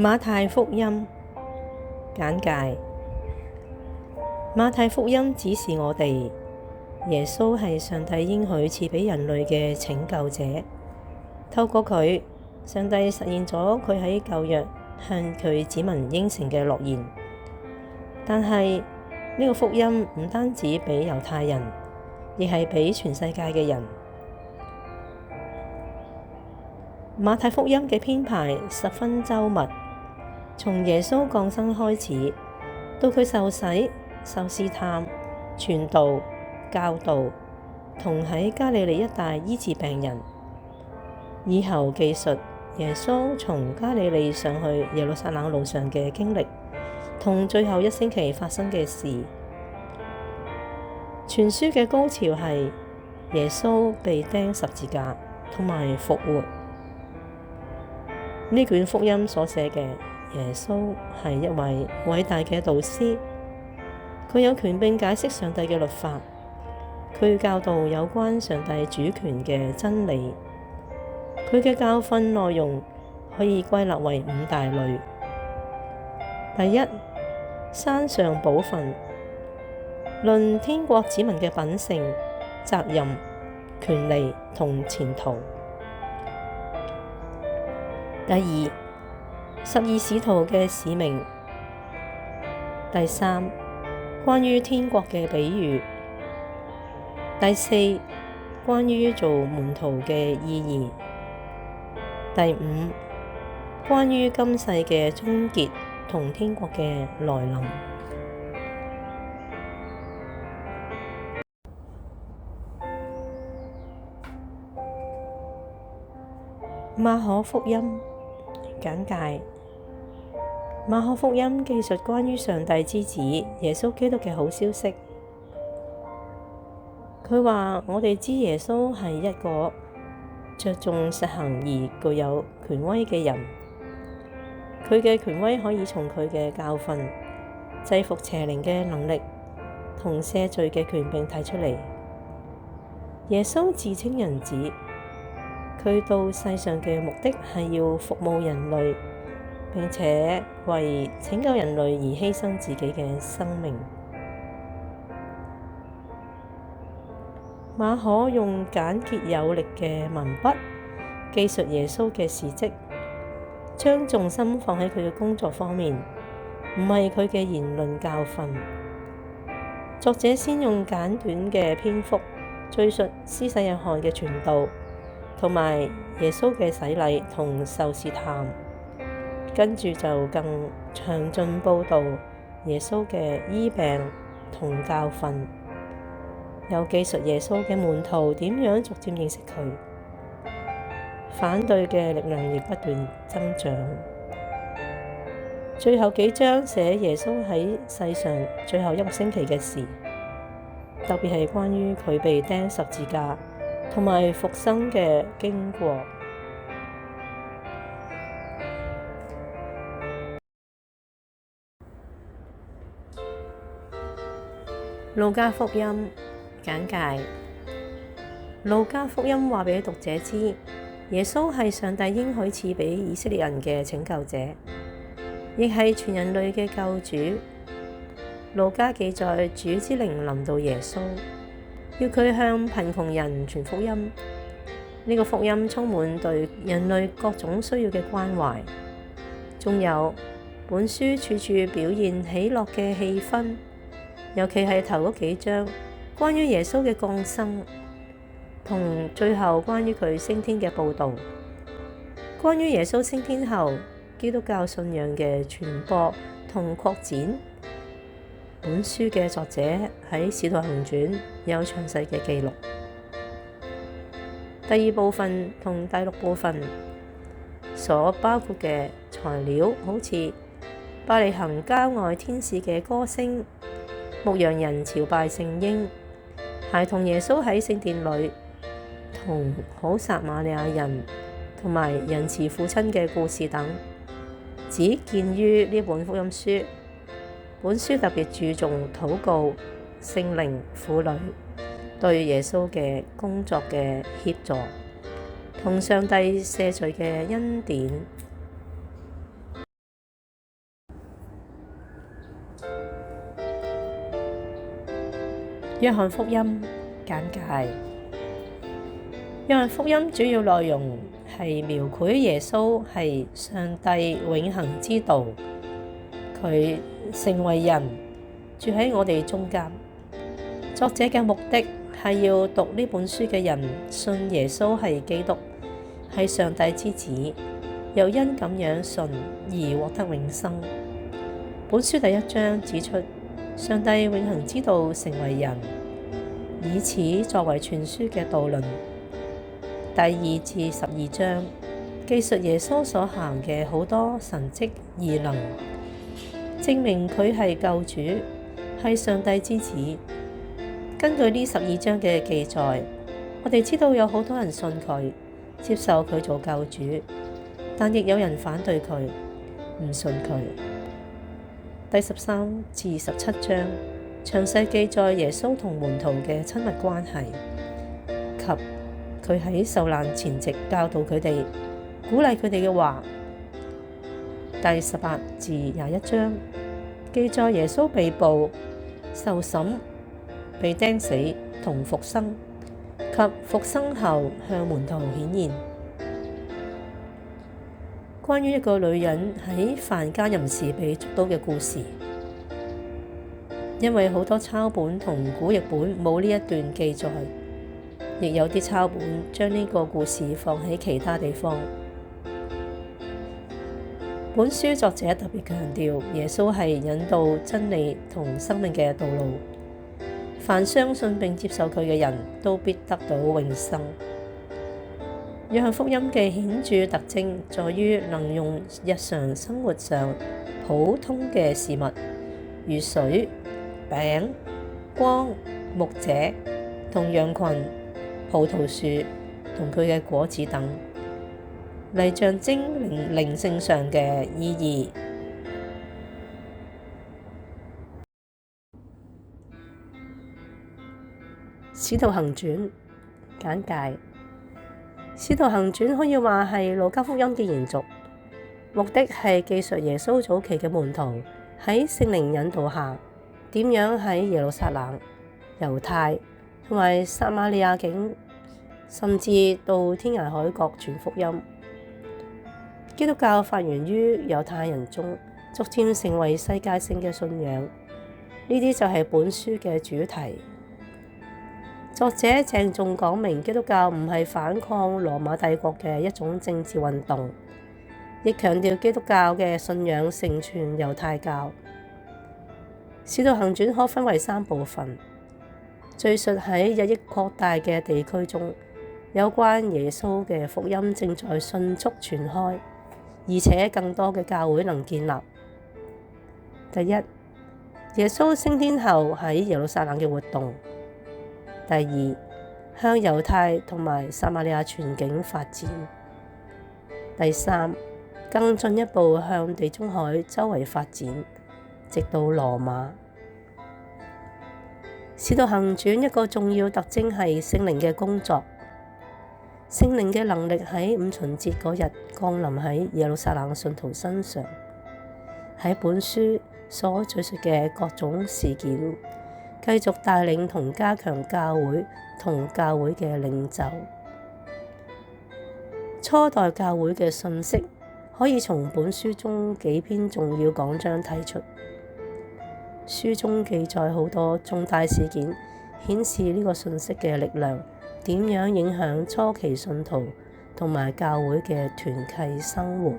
馬太福音簡介。馬太福音指示我哋，耶穌係上帝應許賜俾人類嘅拯救者。透過佢，上帝實現咗佢喺舊約向佢子民應承嘅諾言。但係呢個福音唔單止俾猶太人，亦係俾全世界嘅人。馬太福音嘅編排十分周密，從耶穌降生開始，到佢受洗、受試探、傳道、教導，同喺加利利一帶醫治病人，以後記述耶穌從加利利上去耶路撒冷路上嘅經歷，同最後一星期發生嘅事。全書嘅高潮係耶穌被釘十字架同埋復活。呢卷福音所寫嘅耶穌係一位偉大嘅導師，佢有權並解釋上帝嘅律法，佢教導有關上帝主權嘅真理。佢嘅教訓內容可以歸納為五大類。第一，山上寶訓，論天國子民嘅品性、責任、權利同前途。第二，12使徒嘅使命。第三，關於天國嘅比喻。第四，關於做門徒嘅意義。第五，關於今世嘅終結同天國嘅來臨。馬可福音簡介。馬可福音記述關於上帝之子耶穌基督嘅好消息。佢話我哋知耶穌係一個着重實行而具有權威嘅人。佢嘅權威可以從佢嘅教訓、制服邪靈嘅能力同赦罪嘅權柄睇出嚟。耶穌自稱人子，佢到世上嘅目的係要服務人類，並且為拯救人類而犧牲自己嘅生命。馬可用簡潔有力嘅文筆記述耶穌嘅事蹟，將重心放喺佢嘅工作方面，唔係佢嘅言論教訓。作者先用簡短嘅篇幅敘述施洗約翰嘅傳道，同埋耶穌嘅洗禮同受試探，跟住就更詳盡報導耶穌嘅醫病同教訓，又記述耶穌嘅門徒點樣逐漸認識佢，反對嘅力量亦不斷增長。最後幾章寫耶穌喺世上最後一個星期嘅事，特別係關於佢被釘十字架同埋復生嘅經過。路加福音簡介。路加福音話俾讀者知，耶穌係上帝應許賜俾以色列人嘅拯救者，亦係全人類嘅救主。路加記載主之靈臨到耶穌，要佢向貧窮人傳福音。呢個福音充滿對人類各種需要嘅關懷，仲有本書處處表現喜樂嘅氣氛，尤其係頭嗰幾章關於耶穌嘅降生，同最後關於佢升天嘅報導。關於耶穌升天後基督教信仰嘅傳播同擴展，本書嘅作者喺《使徒行傳》有詳細嘅記錄。第二部分同第六部分所包括嘅材料，好似伯利恆郊外天使嘅歌聲、牧羊人朝拜聖嬰、孩童耶穌喺聖殿裏同好撒瑪利亞人同埋仁慈父親嘅故事等，只見於呢本福音書。本書特別注重禱告、聖靈、婦女對耶穌嘅工作嘅協助，同上帝赦罪嘅恩典。約翰福音簡介。約翰福音主要內容係描繪耶穌係上帝永恆之道，佢成為人，住喺我哋中間。作者嘅目的係要讀呢本書嘅人信耶穌係基督，係上帝之子，又因咁樣信而獲得永生。本書第1章指出上帝永恆之道成為人，以此作為全書嘅導論。第2至12章記述耶穌所行嘅好多神蹟異能，證明佢係救主，係上帝之子。根據呢12章嘅記載，我哋知道有好多人信佢，接受佢做救主，但亦有人反對佢，唔信佢。第13至17章詳細記載耶穌同門徒嘅親密關係，及佢喺受難前夕教導佢哋、鼓勵佢哋嘅話。第18至21章記載耶穌被捕、受審、被釘死同復生，及復生後向門徒顯現。關於一個女人喺犯奸淫時被捉到嘅故事，因為好多抄本同古譯本冇呢一段記載，亦有啲抄本將呢個故事放喺其他地方。本書作者特別強調，耶穌係引導真理同生命嘅道路，凡相信並接受佢嘅人都必得到永生。約翰福音嘅顯著特徵在於能用日常生活上普通嘅事物，如水、餅、光、牧者同羊群、葡萄樹同佢嘅果子等，嚟象徵靈性上嘅意義。使徒行傳簡介。使徒行傳可以話係路加福音嘅延續，目的係記述耶穌早期嘅門徒喺聖靈引導下，點樣喺耶路撒冷、猶太同埋撒瑪利亞境，甚至到天涯海角傳福音。基督教發源於猶太人中，逐漸成為世界性嘅信仰。呢啲就係本書嘅主題。作者鄭重講明，基督教唔係反抗羅馬帝國嘅一種政治運動，亦強調基督教嘅信仰承傳猶太教。使徒行傳可分為3部分，敘述喺日益擴大嘅地區中，有關耶穌嘅福音正在迅速傳開，而且更多嘅教會能建立。第一，耶穌升天後喺耶路撒冷嘅活動。第二，向猶太同埋撒瑪利亞全境發展。第三，更進一步向地中海周圍發展，直到羅馬。使徒行傳一個重要特徵係聖靈嘅工作。聖靈嘅能力喺五旬節嗰日降臨喺耶路撒冷信徒身上。喺本書所敘述嘅各種事件，繼續帶領同加強教會同教會嘅領袖。初代教會嘅信息可以從本書中幾篇重要講章睇出。書中記載好多重大事件，顯示呢個信息嘅力量點樣影響初期信徒同埋教會嘅團契生活。